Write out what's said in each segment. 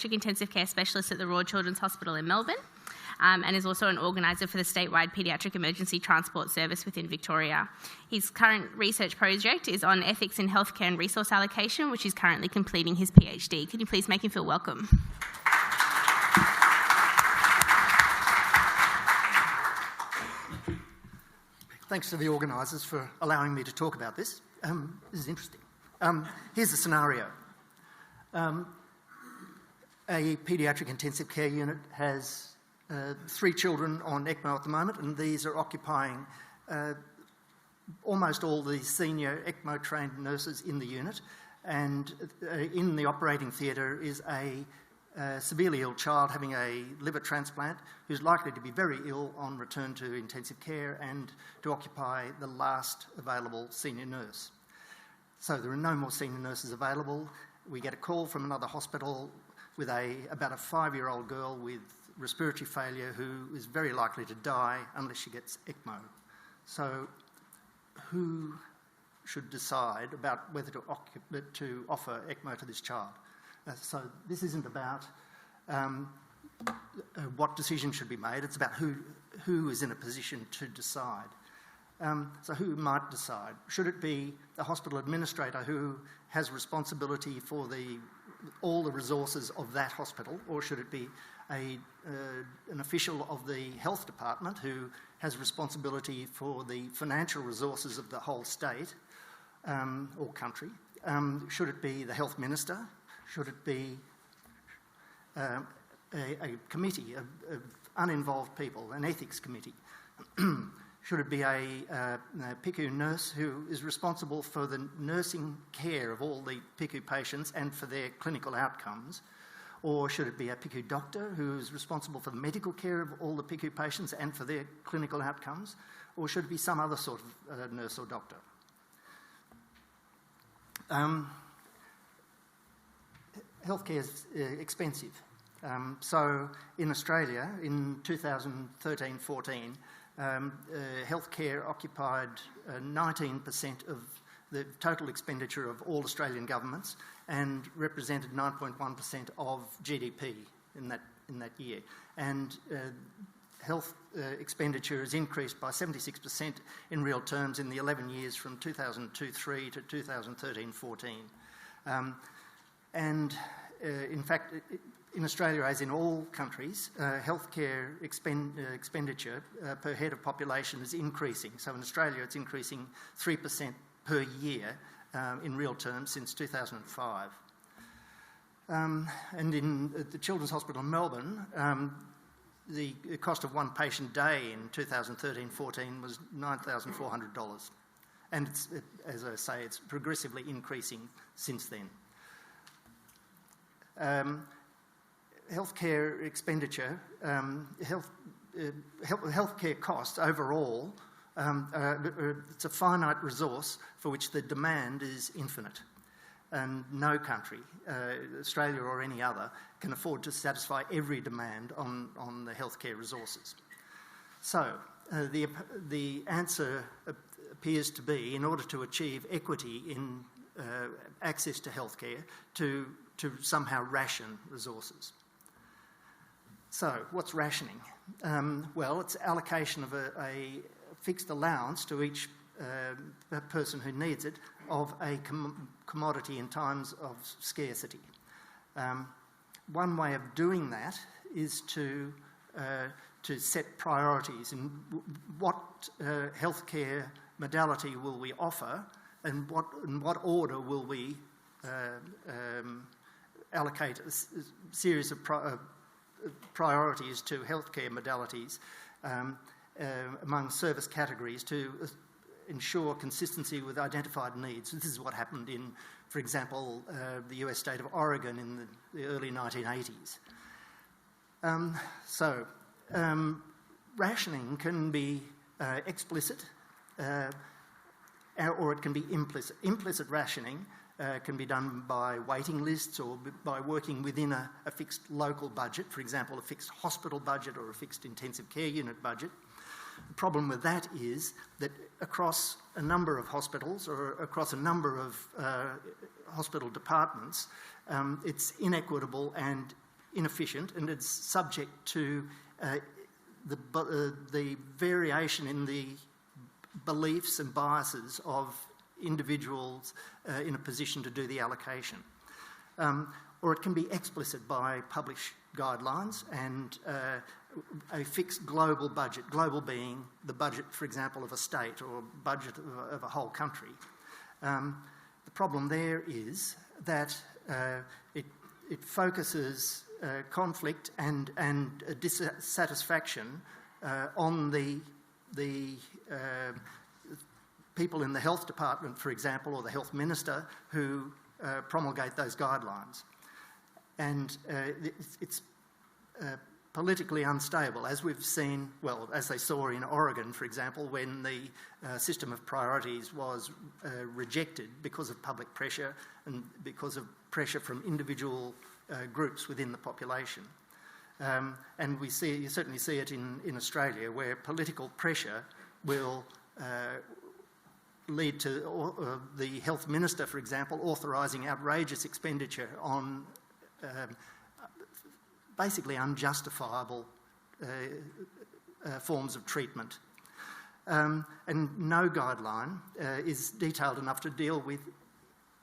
intensive care specialist at the Royal Children's Hospital in Melbourne, and is also an organiser for the statewide paediatric emergency transport service within Victoria. His current research project is on ethics in healthcare and resource allocation, which is currently completing his PhD. Can you please make him feel welcome? Thanks to the organisers for allowing me to talk about this. This is interesting. Here's the scenario. A paediatric intensive care unit has 3 children on ECMO at the moment, and these are occupying almost all the senior ECMO-trained nurses in the unit. And in the operating theatre is a severely ill child having a liver transplant who's likely to be very ill on return to intensive care and to occupy the last available senior nurse. So there are no more senior nurses available. We get a call from another hospital with about a 5-year-old girl with respiratory failure who is very likely to die unless she gets ECMO. So who should decide about whether to offer ECMO to this child? So this isn't about what decision should be made, it's about who is in a position to decide. So who might decide? Should it be the hospital administrator who has responsibility for all the resources of that hospital, or should it be an official of the health department who has responsibility for the financial resources of the whole state or country? Should it be the health minister? Should it be a committee of uninvolved people, an ethics committee? Should it be a PICU nurse who is responsible for the nursing care of all the PICU patients and for their clinical outcomes? Or should it be a PICU doctor who is responsible for the medical care of all the PICU patients and for their clinical outcomes? Or should it be some other sort of nurse or doctor? Healthcare is expensive. So in Australia, in 2013-14, healthcare occupied 19% of the total expenditure of all Australian governments and represented 9.1% of GDP in that year. And health expenditure has increased by 76% in real terms in the 11 years from 2002-3 to 2013-14. In fact, in Australia, as in all countries, healthcare expenditure per head of population is increasing. So in Australia, it's increasing 3% per year in real terms since 2005. And in the Children's Hospital in Melbourne, the cost of one patient day in 2013-14 was $9,400. And as I say, it's progressively increasing since then. Healthcare expenditure, healthcare costs overall, it's a finite resource for which the demand is infinite. And no country, Australia or any other, can afford to satisfy every demand on the healthcare resources. So the answer appears to be, in order to achieve equity in access to healthcare, to somehow ration resources. So what's rationing? Well, it's allocation of a fixed allowance to each person who needs it of a commodity in times of scarcity. One way of doing that is to set priorities in what healthcare modality will we offer, and in what order will we allocate a series of priorities to healthcare modalities among service categories to ensure consistency with identified needs. This is what happened in, for example, the US state of Oregon in the early 1980s. Rationing can be explicit or it can be implicit. Implicit rationing can be done by waiting lists or by working within a fixed local budget, for example, a fixed hospital budget or a fixed intensive care unit budget. The problem with that is that across a number of hospitals or across a number of hospital departments, it's inequitable and inefficient, and it's subject to the variation in the beliefs and biases of individuals in a position to do the allocation. Or it can be explicit by published guidelines and a fixed global budget, global being the budget, for example, of a state or budget of a whole country. The problem there is that it focuses conflict and dissatisfaction on the people in the health department, for example, or the health minister who promulgate those guidelines. And it's politically unstable, as we've seen, well, as they saw in Oregon, for example, when the system of priorities was rejected because of public pressure and because of pressure from individual groups within the population. And you certainly see it in Australia, where political pressure will lead to the health minister, for example, authorising outrageous expenditure on basically unjustifiable forms of treatment. And no guideline is detailed enough to deal with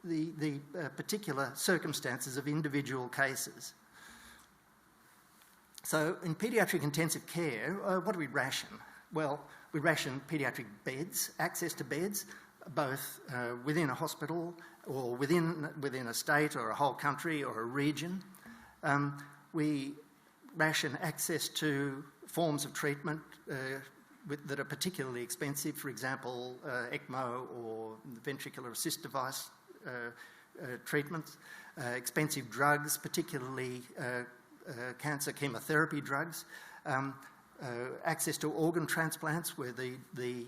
the particular circumstances of individual cases. So in paediatric intensive care, what do we ration? Well, we ration paediatric beds, access to beds, both within a hospital or within a state or a whole country or a region. We ration access to forms of treatment that are particularly expensive, for example, ECMO or ventricular assist device treatments, expensive drugs, particularly cancer chemotherapy drugs, access to organ transplants where the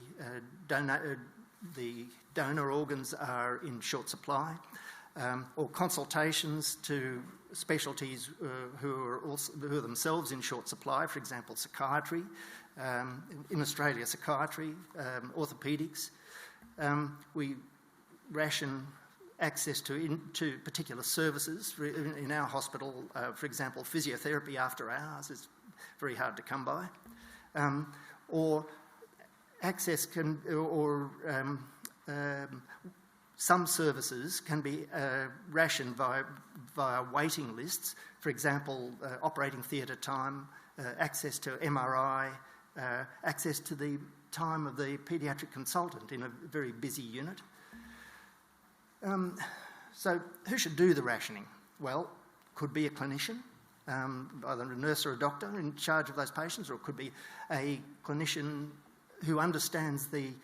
donor organs are in short supply, or consultations to specialties who are themselves in short supply, for example, psychiatry, in Australia, psychiatry, orthopaedics. We ration access to particular services. In our hospital, for example, physiotherapy after hours is very hard to come by. Or access can, or some services can be rationed via waiting lists. For example, operating theatre time, access to MRI, access to the time of the paediatric consultant in a very busy unit. So who should do the rationing? Well, could be a clinician, either a nurse or a doctor in charge of those patients, or it could be a clinician who understands the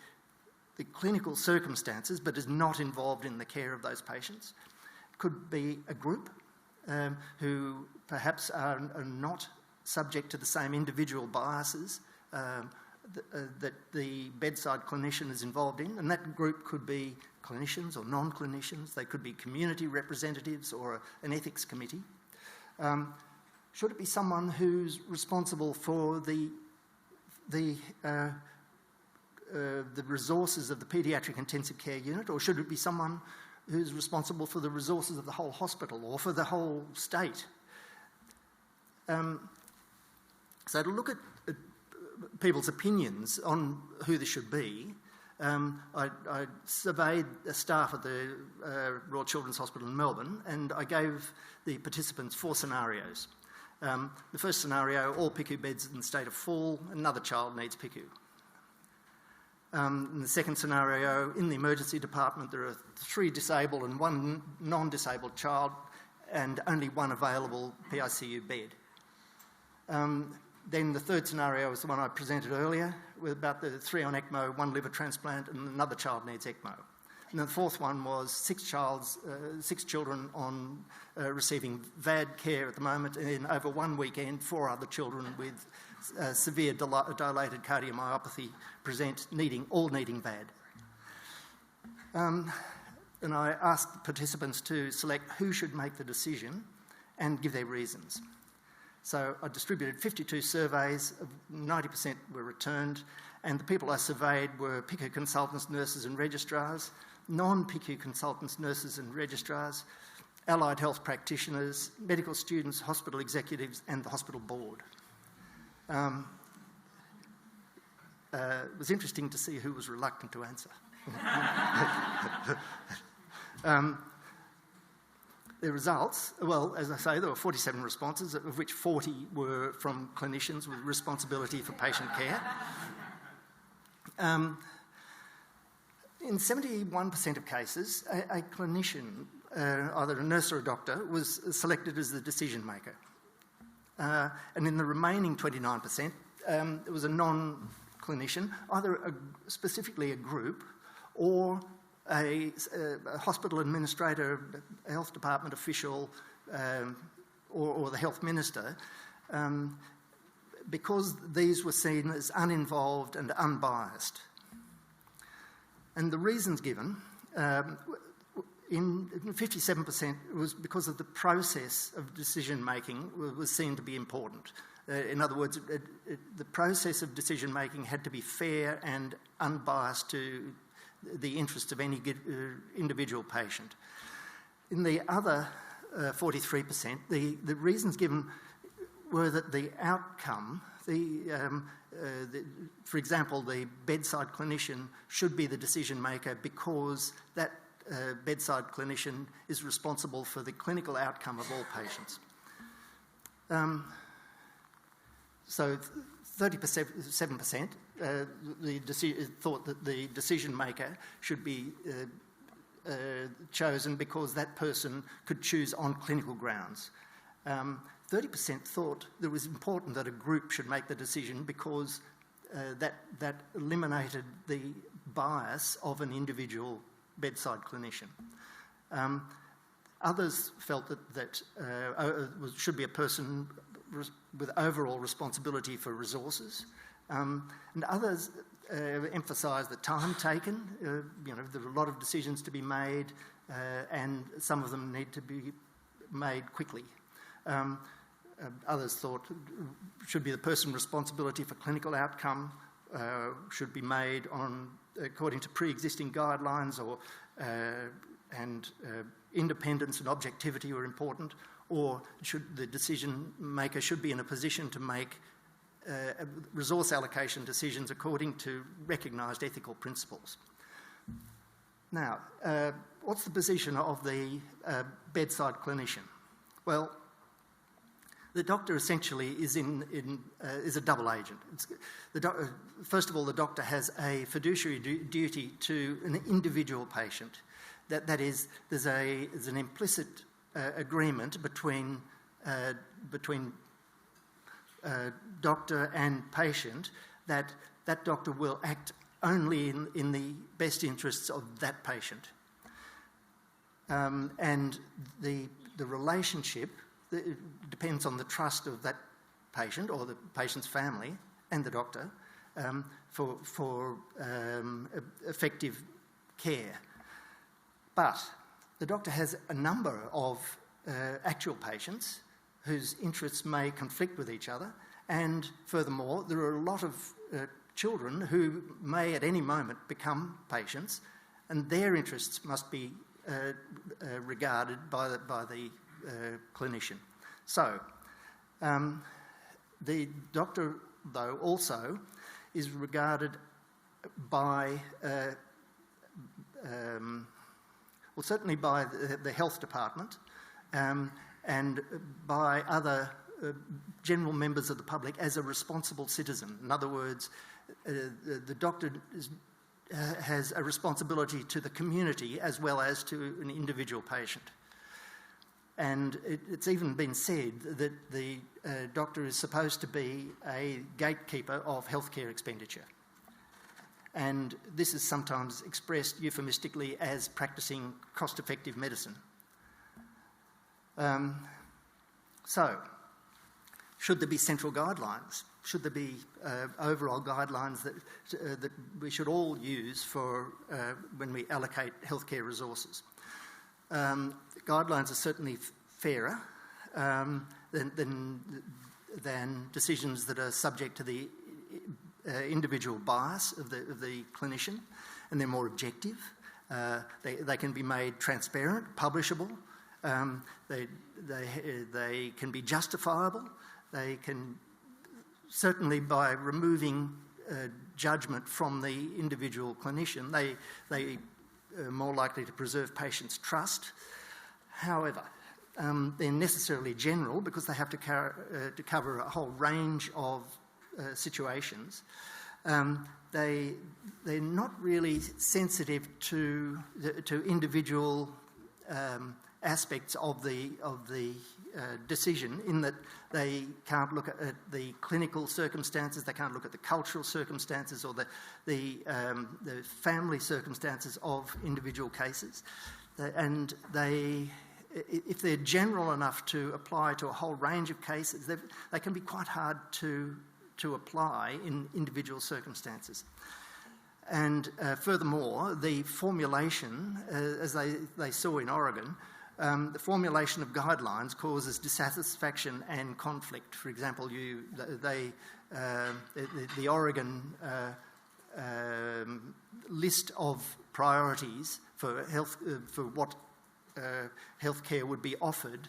clinical circumstances but is not involved in the care of those patients. It could be a group who perhaps are not subject to the same individual biases that the bedside clinician is involved in, and that group could be clinicians or non-clinicians. They could be community representatives or an ethics committee. Should it be someone who's responsible for the resources of the paediatric intensive care unit, or should it be someone who's responsible for the resources of the whole hospital or for the whole state? So to look at people's opinions on who this should be, I surveyed the staff at the Royal Children's Hospital in Melbourne, and I gave the participants 4 scenarios. The first scenario, all PICU beds in the state are full, another child needs PICU. In the second scenario, in the emergency department, there are 3 disabled and 1 non-disabled child, and only 1 available PICU bed. Then the third scenario is the one I presented earlier, with about the 3 on ECMO, 1 liver transplant, and another child needs ECMO. And the fourth one was 6 children on receiving VAD care at the moment, and in over 1 weekend, 4 other children with severe dilated cardiomyopathy present, all needing VAD. And I asked participants to select who should make the decision and give their reasons. So I distributed 52 surveys, 90% were returned, and the people I surveyed were PICU consultants, nurses and registrars, non-PICU consultants, nurses and registrars, allied health practitioners, medical students, hospital executives and the hospital board. It was interesting to see who was reluctant to answer. The results, well, as I say, there were 47 responses, of which 40 were from clinicians with responsibility for patient care. In 71% of cases, a clinician, either a nurse or a doctor, was selected as the decision maker. And in the remaining 29%, it was a non-clinician, either specifically a group or a hospital administrator, a health department official, or the health minister, because these were seen as uninvolved and unbiased. And the reasons given, in 57%, was because of the process of decision-making was seen to be important. In other words, the process of decision-making had to be fair and unbiased to the interests of any individual patient. In the other 43%, the reasons given were that the outcome, for example, the bedside clinician should be the decision maker because that bedside clinician is responsible for the clinical outcome of all patients. So 37% thought that the decision maker should be chosen because that person could choose on clinical grounds. 30% thought that it was important that a group should make the decision because that eliminated the bias of an individual bedside clinician. Others felt that should be a person with overall responsibility for resources, and others emphasised the time taken. There are a lot of decisions to be made, and some of them need to be made quickly. Others thought should be the person responsibility for clinical outcome, should be made according to pre-existing guidelines, and independence and objectivity were important, or the decision maker should be in a position to make resource allocation decisions according to recognised ethical principles. Now, what's the position of the bedside clinician? Well, the doctor essentially is a double agent. First of all, the doctor has a fiduciary duty to an individual patient. That is, there's an implicit agreement between doctor and patient that doctor will act only in the best interests of that patient. And the relationship depends on the trust of that patient or the patient's family and the doctor for effective care. But the doctor has a number of actual patients whose interests may conflict with each other, and furthermore, there are a lot of children who may at any moment become patients, and their interests must be regarded by the clinician. So, the doctor, though, also is regarded by, certainly by the health department and by other general members of the public as a responsible citizen. In other words, the doctor has a responsibility to the community as well as to an individual patient. And it's even been said that the doctor is supposed to be a gatekeeper of healthcare expenditure. And this is sometimes expressed euphemistically as practising cost-effective medicine. So, should there be central guidelines? Should there be overall guidelines that we should all use for when we allocate healthcare resources? Guidelines are certainly fairer than decisions that are subject to the individual bias of the clinician, and they're more objective. They can be made transparent, publishable, They can be justifiable. They can, certainly by removing judgment from the individual clinician, they are more likely to preserve patients' trust. However, they're necessarily general because they have to cover a whole range of situations. They're not really sensitive to individual aspects of the decision, in that they can't look at the clinical circumstances, they can't look at the cultural circumstances or the family circumstances of individual cases, and if they're general enough to apply to a whole range of cases, they can be quite hard to apply in individual circumstances. And furthermore, the formulation, as they saw in Oregon, the formulation of guidelines causes dissatisfaction and conflict. For example, the Oregon list of priorities for health, for what healthcare would be offered,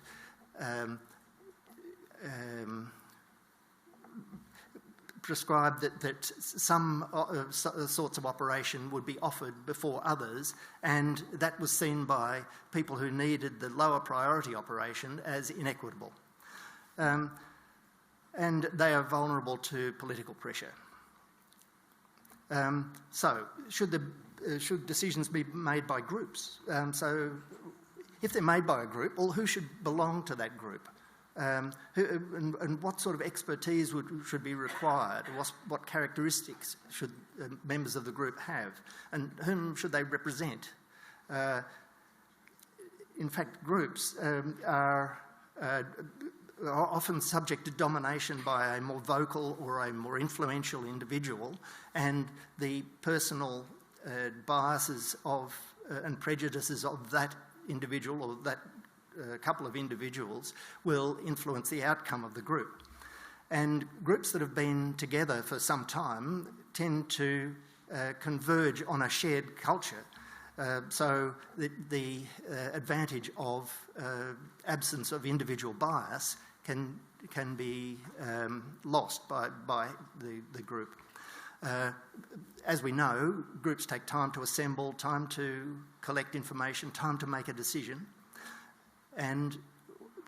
prescribed that some sorts of operation would be offered before others, and that was seen by people who needed the lower priority operation as inequitable. And they are vulnerable to political pressure. So, should decisions be made by groups? So, if they're made by a group, well, who should belong to that group? And what sort of expertise should be required? What characteristics should members of the group have? And whom should they represent? In fact, groups are often subject to domination by a more vocal or a more influential individual, and the personal biases and prejudices of that individual or that couple of individuals will influence the outcome of the group. And groups that have been together for some time tend to converge on a shared culture. So the advantage of absence of individual bias can be lost by the group. As we know, groups take time to assemble, time to collect information, time to make a decision. And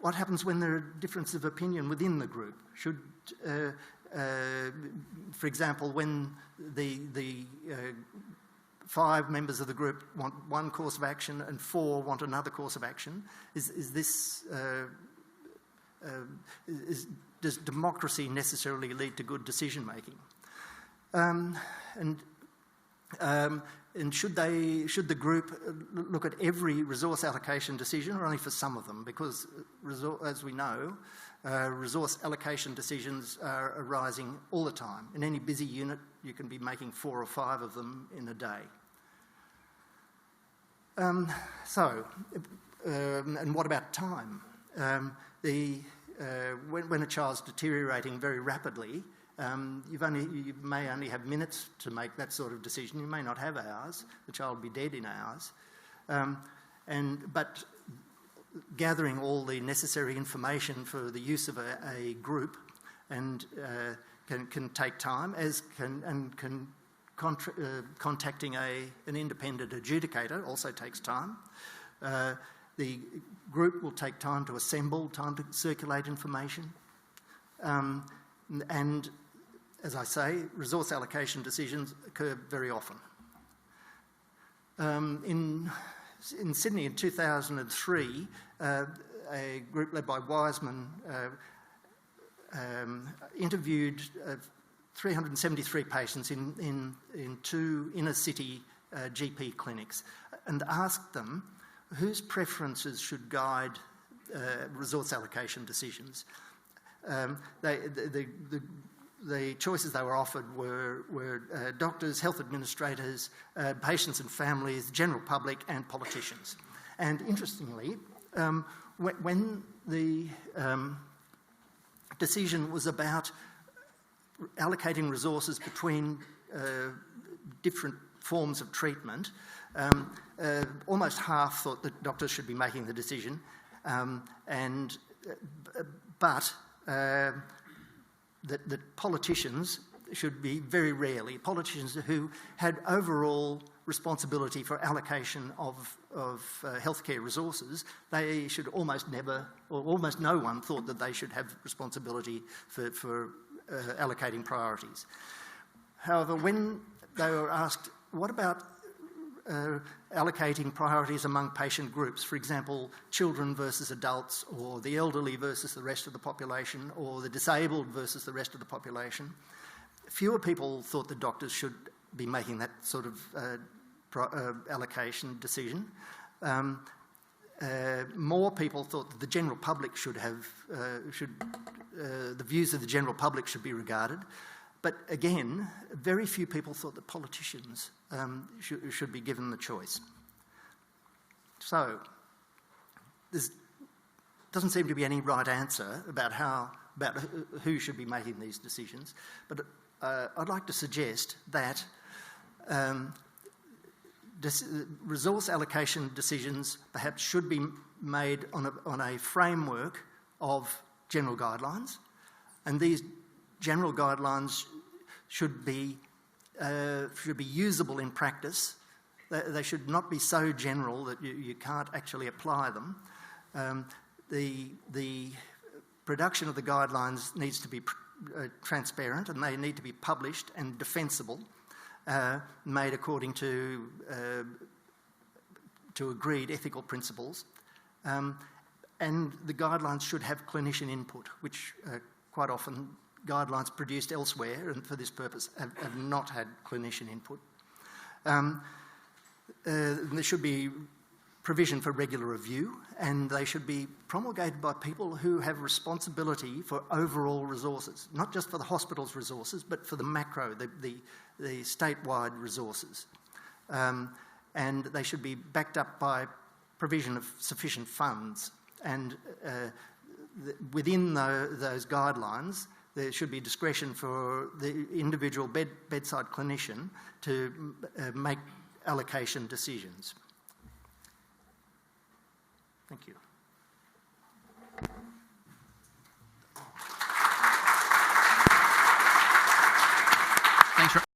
what happens when there are differences of opinion within the group? Should, for example, when the 5 members of the group want one course of action and 4 want another course of action, does democracy necessarily lead to good decision making? And should the group look at every resource allocation decision or only for some of them? Because, as we know, resource allocation decisions are arising all the time. In any busy unit, you can be making 4 or 5 of them in a day. And what about time? When a child's deteriorating very rapidly, you may only have minutes to make that sort of decision. You may not have hours. The child will be dead in hours. But gathering all the necessary information for the use of a group and can take time, contacting an independent adjudicator also takes time. The group will take time to assemble, time to circulate information. And as I say, resource allocation decisions occur very often. In Sydney in 2003, a group led by Wiseman interviewed 373 patients in 2 inner-city GP clinics and asked them whose preferences should guide resource allocation decisions. The choices they were offered were doctors, health administrators, patients and families, general public and politicians. And interestingly, when the decision was about allocating resources between different forms of treatment, almost half thought that doctors should be making the decision, But that politicians should be very rarely, politicians who had overall responsibility for allocation of healthcare resources, they should almost never, or almost no one thought that they should have responsibility for allocating priorities. However, when they were asked, what about allocating priorities among patient groups, for example, children versus adults, or the elderly versus the rest of the population, or the disabled versus the rest of the population, fewer people thought that doctors should be making that sort of allocation decision. More people thought that the general public the views of the general public should be regarded. But again, very few people thought that politicians should be given the choice. So, there doesn't seem to be any right answer about who should be making these decisions. But I'd like to suggest that resource allocation decisions perhaps should be made on a framework of general guidelines, and these general guidelines should be usable in practice. They should not be so general that you can't actually apply them. The production of the guidelines needs to be transparent, and they need to be published and defensible, made according to agreed ethical principles. And the guidelines should have clinician input, which quite often guidelines produced elsewhere and for this purpose have not had clinician input. There should be provision for regular review, and they should be promulgated by people who have responsibility for overall resources, not just for the hospital's resources, but for the macro, the statewide resources. And they should be backed up by provision of sufficient funds. And within those guidelines, there should be discretion for the individual bedside clinician to make allocation decisions. Thank you.